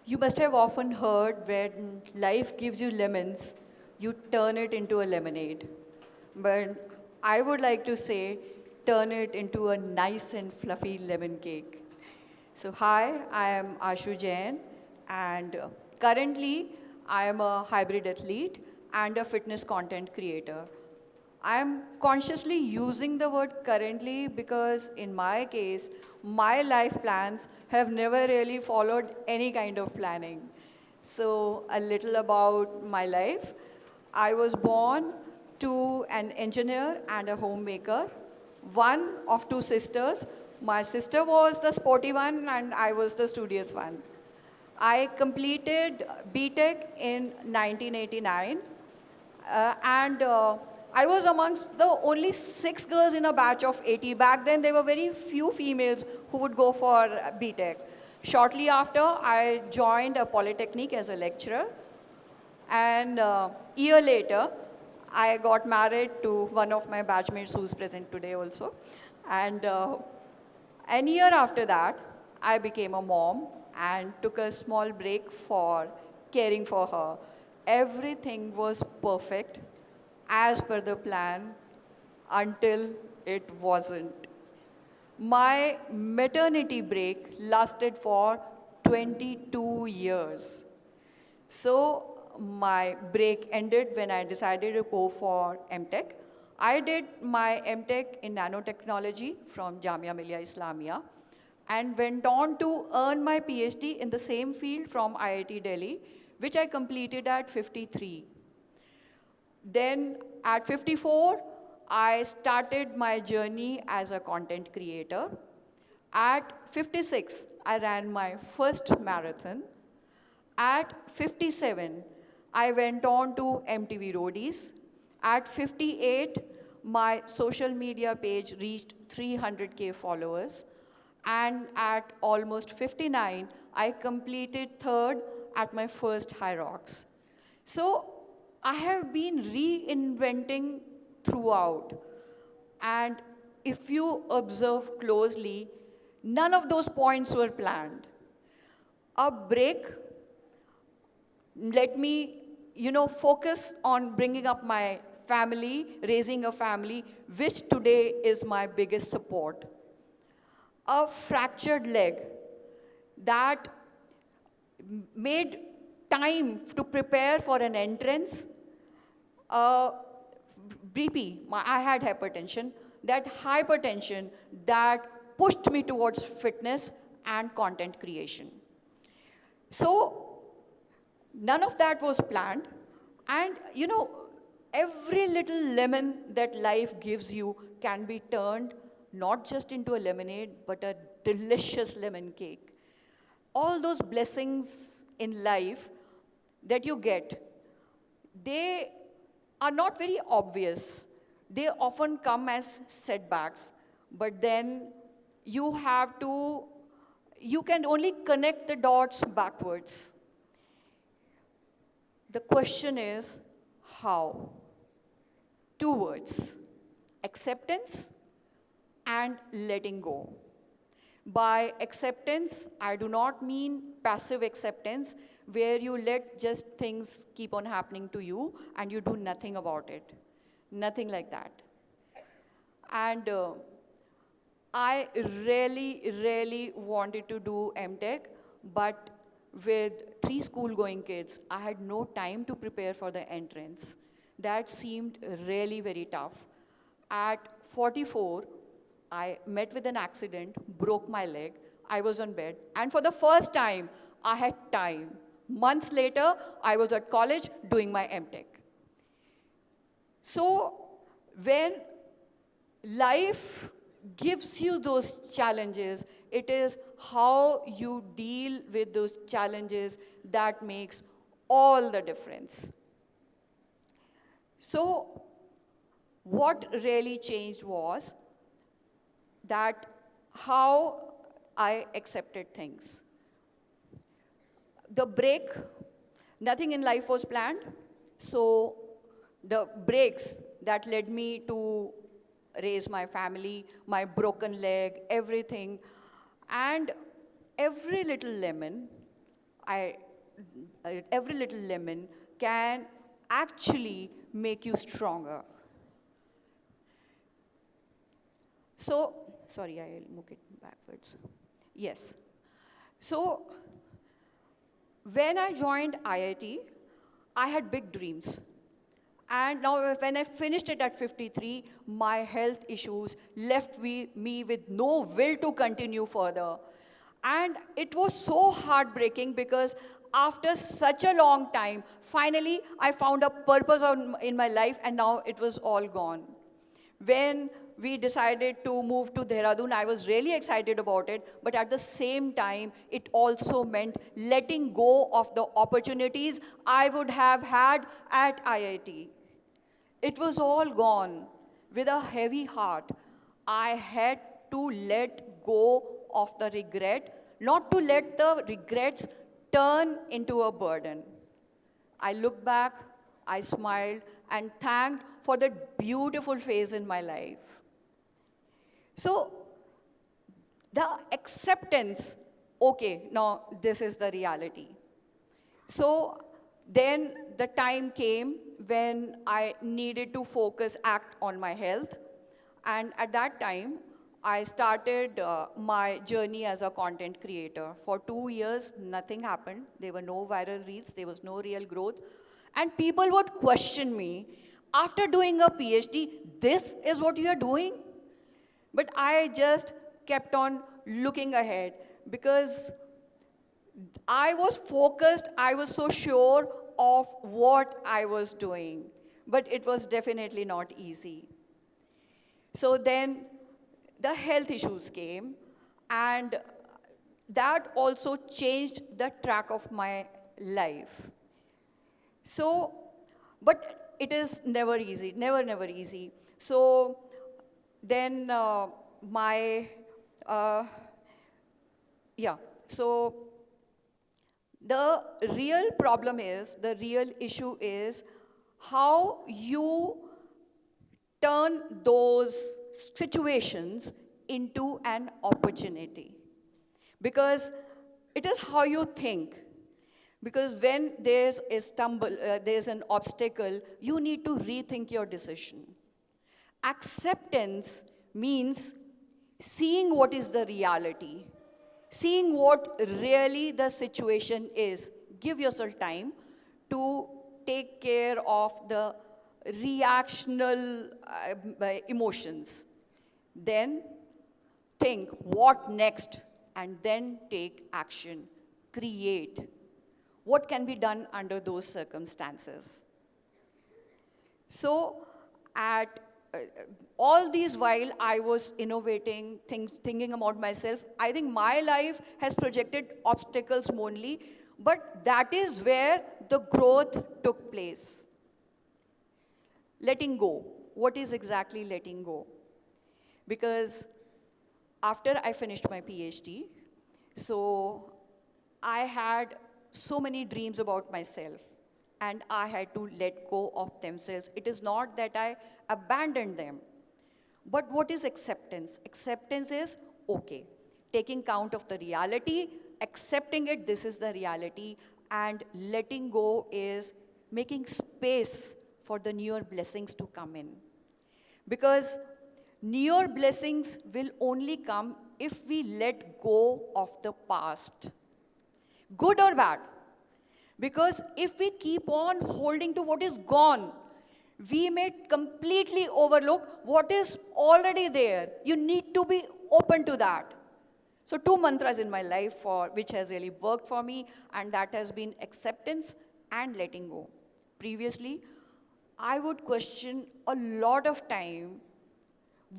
You must have often heard when life gives you lemons, you turn it into a lemonade. But I would like to say, turn it into a nice and fluffy lemon cake. So, hi, I am Ashu Jain, and currently I am a hybrid athlete and a fitness content creator. I am consciously using the word currently because, in my case, my life plans have never really followed any kind of planning. So, a little about my life. I was born to an engineer and a homemaker, one of two sisters. My sister was the sporty one, and I was the studious one. I completed BTech in 1989 and I was amongst the only 6 girls in a batch of 80. Back then, there were very few females who would go for BTech. Shortly after, I joined a polytechnic as a lecturer, and year later, I got married to one of my batchmates who's present today also. And an year after that, I became a mom and took a small break for caring for her. Everything was perfect as per the plan until it wasn't. My maternity break lasted for 22 years. So my break ended when I decided to go for MTech. I did my MTech in nanotechnology from Jamia Millia Islamia and went on to earn my PhD in the same field from IIT Delhi, which I completed at 53. Then at 54, I started my journey as a content creator. At 56, I ran my first marathon. At 57, I went on to MTV Roadies. At 58, my social media page reached 300K followers. And at almost 59, I completed third at my first High Rocks. So I have been reinventing throughout. And if you observe closely, none of those points were planned. A break let me, focus on bringing up my family, raising a family, which today is my biggest support. A fractured leg that made time to prepare for an entrance. BP, I had hypertension. That hypertension that pushed me towards fitness and content creation. So none of that was planned. And every little lemon that life gives you can be turned not just into a lemonade, but a delicious lemon cake. All those blessings in life that you get, they are not very obvious. They often come as setbacks, but then you have to, you can only connect the dots backwards. The question is, how? Two words, acceptance and letting go. By acceptance, I do not mean passive acceptance, where you let just things keep on happening to you and you do nothing about it. Nothing like that. And I really wanted to do MTech, but with 3 school-going kids, I had no time to prepare for the entrance. That seemed really very tough. At 44, I met with an accident, broke my leg, I was on bed, and for the first time, I had time. Months later, I was at college doing my MTech. So when life gives you those challenges, it is how you deal with those challenges that makes all the difference. So what really changed was that how I accepted things. The break, nothing in life was planned, so the breaks that led me to raise my family, my broken leg, everything, and every little lemon, I, every little lemon can actually make you stronger. So, sorry, I'll move it backwards. Yes. So, when I joined IIT, I had big dreams. And now, when I finished it at 53, my health issues left me with no will to continue further. And it was so heartbreaking because after such a long time, finally, I found a purpose in my life, and now it was all gone. When we decided to move to Dehradun, I was really excited about it, but at the same time, it also meant letting go of the opportunities I would have had at IIT. It was all gone. With a heavy heart, I had to let go of the regret, not to let the regrets turn into a burden. I looked back, I smiled, and thanked for that beautiful phase in my life. So, the acceptance, okay, now this is the reality. So, then the time came when I needed to focus, act on my health. And at that time, I started my journey as a content creator. For 2 years, nothing happened. There were no viral reels, there was no real growth. And people would question me, after doing a PhD, this is what you are doing? But I just kept on looking ahead because I was focused, I was so sure of what I was doing. But it was definitely not easy. So then the health issues came, and that also changed the track of my life. So, but it is never easy, never easy. So then uh, yeah, so the real problem is, the real issue is how you turn those situations into an opportunity. Because it is how you think. Because when there's a stumble, there's an obstacle, you need to rethink your decision. Acceptance means seeing what is the reality, seeing what really the situation is. Give yourself time to take care of the reactional emotions. Then think, what next? And then take action. Create. What can be done under those circumstances? So, at all these while I was innovating, thinking about myself, I think my life has projected obstacles only, but that is where the growth took place. Letting go. What is exactly letting go? Because after I finished my PhD, so I had so many dreams about myself, and I had to let go of themselves. It is not that I abandoned them. But what is acceptance? Acceptance is, okay, taking count of the reality, accepting it, this is the reality, and letting go is making space for the newer blessings to come in. Because newer blessings will only come if we let go of the past. Good or bad. Because if we keep on holding to what is gone, we may completely overlook what is already there. You need to be open to that. So 2 mantras in my life which has really worked for me, and that has been acceptance and letting go. Previously, I would question a lot of time,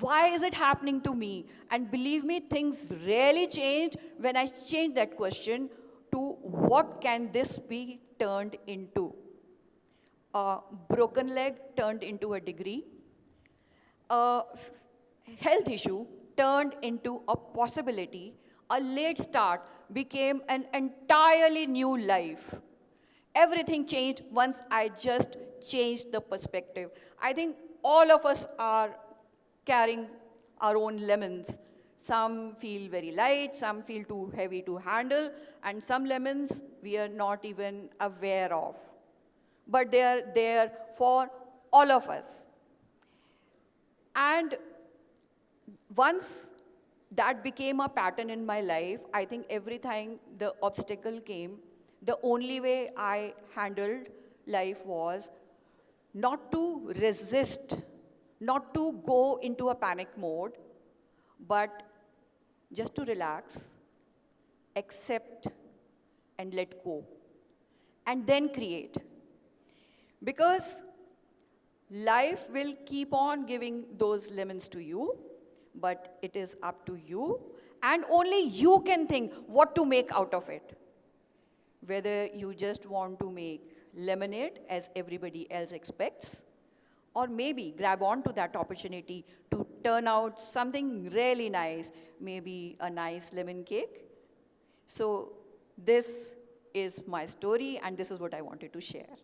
why is it happening to me? And believe me, things really changed when I changed that question to what can this be turned into? A broken leg turned into a degree. A health issue turned into a possibility. A late start became an entirely new life. Everything changed once I just changed the perspective. I think all of us are carrying our own lemons. Some feel very light, some feel too heavy to handle, and some lemons we are not even aware of. But they are there for all of us. And once that became a pattern in my life, I think every time the obstacle came, the only way I handled life was not to resist, not to go into a panic mode, but just to relax, accept, and let go, and then create. Because life will keep on giving those lemons to you, but it is up to you, and only you can think what to make out of it. Whether you just want to make lemonade as everybody else expects, or maybe grab onto that opportunity to turn out something really nice, maybe a nice lemon cake. So this is my story, and this is what I wanted to share.